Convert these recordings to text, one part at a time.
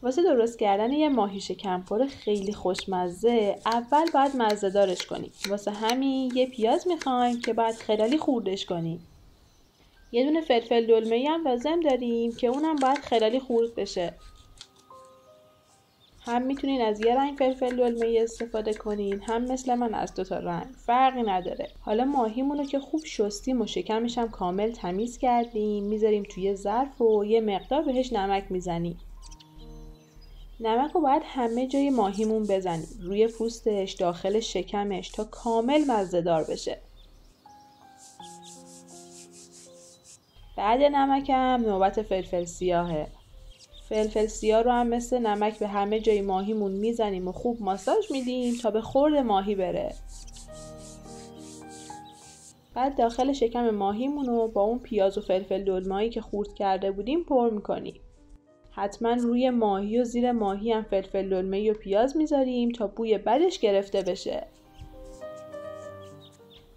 واسه درست کردن یه ماهی شکمپر خیلی خوشمزه اول باید مزه دارش کنیم. واسه همین یه پیاز میخوایم که باید خلالی خوردش کنیم. یه دونه فلفل دلمه‌ای هم لازم داریم که اونم باید خلالی خورد بشه. هم میتونین از یه رنگ فلفل دلمه‌ای استفاده کنین، هم مثل من از 2 تا رنگ، فرقی نداره. حالا ماهیمونو که خوب شستیم و شکمش هم کامل تمیز کردیم، میذاریم توی ظرف و یه مقدار بهش نمک میزنیم. نمک رو باید همه جای ماهیمون بزنیم، روی پوستش، داخل شکمش، تا کامل مزه‌دار بشه. بعد نمکم نوبت فلفل سیاهه. فلفل سیاه رو هم مثل نمک به همه جای ماهیمون میزنیم و خوب ماساژ میدیم تا به خورد ماهی بره. بعد داخل شکم ماهیمون رو با اون پیاز و فلفل دلمه‌ای که خورد کرده بودیم پر میکنیم. حتما روی ماهی و زیر ماهی هم فلفل دلمه‌ای و پیاز میذاریم تا بوی بدش گرفته بشه.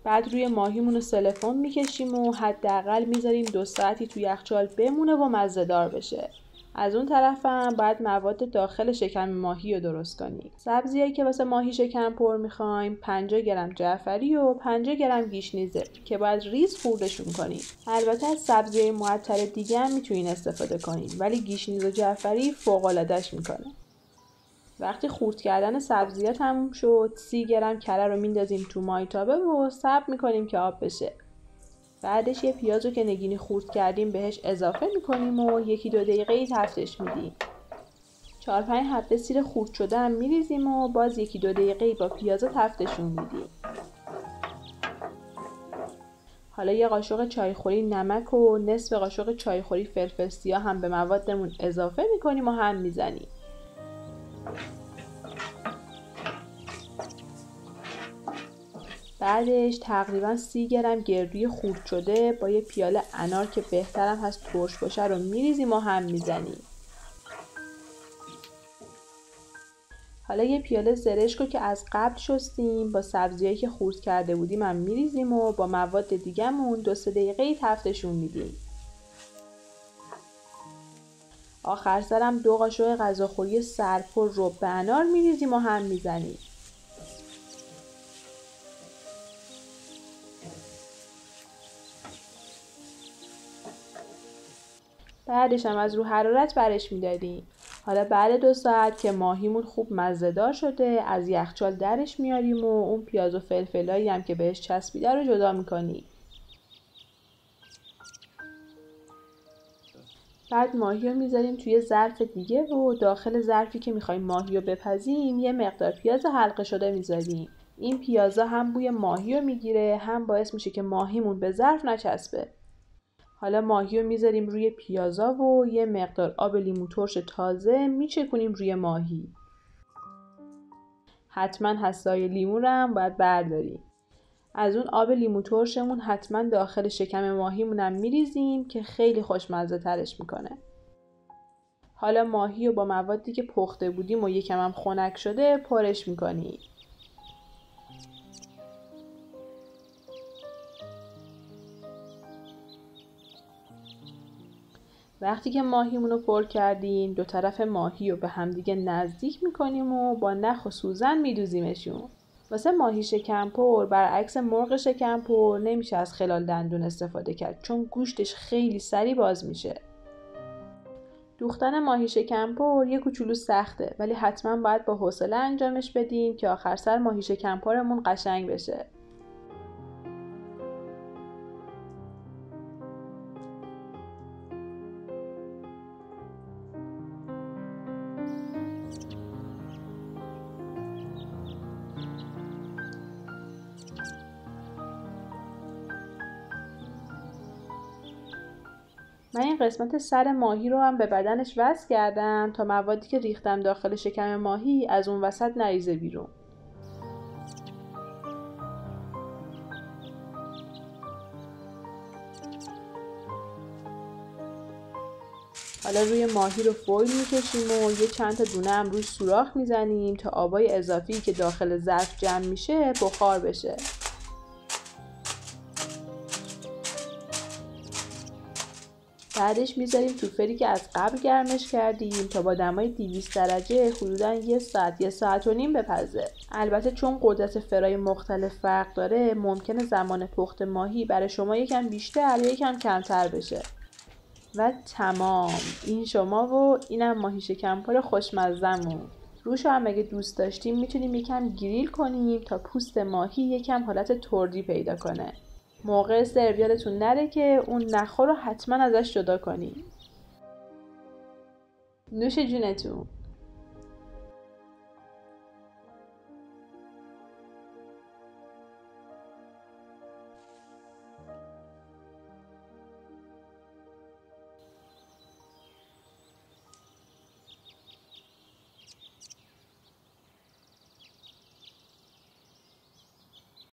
بعد روی ماهیمون رو سلفون میکشیم و حداقل میذاریم 2 ساعتی تو یخچال بمونه و مزه‌دار بشه. از اون طرف هم باید مواد داخل شکم ماهی رو درست کنیم. سبزیایی که واسه ماهی شکمپر میخوایم 50 گرم جعفری و 50 گرم گیشنیزه که باید ریز خوردشون کنیم. البته از سبزیای معطر دیگه هم میتونین استفاده کنین، ولی گیشنیز و جعفری فوق‌العاده‌اش میکنه. وقتی خورد کردن سبزی‌ها تموم شد، 30 گرم کره رو میندازیم تو مایتابه و صبر میکنیم که آب بشه. بعدش یه پیاز رو که نگینی خورد کردیم بهش اضافه میکنیم و 1-2 دقیقه تفتش میدیم. 4-5 حبه سیر خورد شده هم میریزیم و باز 1-2 دقیقه با پیازا تفتشون میدیم. حالا یه قاشق چایخوری نمک و نصف قاشق چایخوری فلفل سیاه هم به موادمون اضافه میکنیم و هم میزنیم. بعدش تقریبا 30 گرم گردوی خورد شده با یه پیاله انار که بهترم هست ترش باشه رو میریزیم و هم میزنیم. حالا یه پیاله زرشک رو که از قبل شستیم با سبزیایی که خورد کرده بودیم هم میریزیم و با مواد دیگه‌مون 2-3 دقیقه تفتشون میدیم. آخر سرم 2 قاشق غذاخوری سرپر رو به انار میریزیم و هم میزنیم. بعدش هم از رو حرارت برش میداریم. حالا بعد 2 ساعت که ماهیمون خوب مزه‌دار شده از یخچال درش میاریم و اون پیاز و فلفلایی هم که بهش چسبیده رو جدا میکنیم. بعد ماهی رو میذاریم توی ظرف دیگه و داخل ظرفی که میخوایم ماهی رو بپزیم یه مقدار پیاز حلقه شده میذاریم. این پیازا هم بوی ماهی رو میگیره، هم باعث میشه که ماهیمون به ظرف نچسبه. حالا ماهی رو میذاریم روی پیازا و یه مقدار آب لیمو ترش تازه میچکونیم روی ماهی. حتما حسای لیمو رو هم باید برداریم. از اون آب لیمو ترشمون حتما داخل شکم ماهیمون هم میریزیم که خیلی خوشمزه ترش میکنه. حالا ماهی رو با موادی که پخته بودیم و یکم هم خنک شده پرش میکنیم. وقتی که ماهیمون رو پر کردیم 2 طرف ماهی رو به همدیگه نزدیک میکنیم و با نخ و سوزن میدوزیمشون. واسه ماهی شکمپر برعکس مرغ شکمپر نمیشه از خلال دندون استفاده کرد چون گوشتش خیلی سریع باز میشه. دوختن ماهی شکمپر یه کوچولو سخته ولی حتما باید با حوصله انجامش بدیم که آخر سر ماهی شکمپرمون قشنگ بشه. من این قسمت سر ماهی رو هم به بدنش وصل کردم تا موادی که ریختم داخل شکم ماهی از اون وسط نریزه بیرون. حالا روی ماهی رو فویل میکشیم و یه چند تا دونه هم روش سوراخ میزنیم تا آبای اضافی که داخل ظرف جمع میشه بخار بشه. بعدش میذاریم تو فری که از قبل گرمش کردیم تا با دمای 200 درجه حدوداً 1 ساعت 1 ساعت و نیم بپزه. البته چون قدرت فرای مختلف فرق داره ممکنه زمان پخت ماهی برای شما یکم بیشتر یا یکم کمتر بشه. و تمام، این شما و اینم ماهی شکمپر خوشمزمون. روش هم اگه دوست داشتیم میتونیم یکم گریل کنیم تا پوست ماهی یکم حالت تردی پیدا کنه. موقع سرو یادتون نره که اون نخو رو حتما ازش جدا کنیم. نوش جونتون.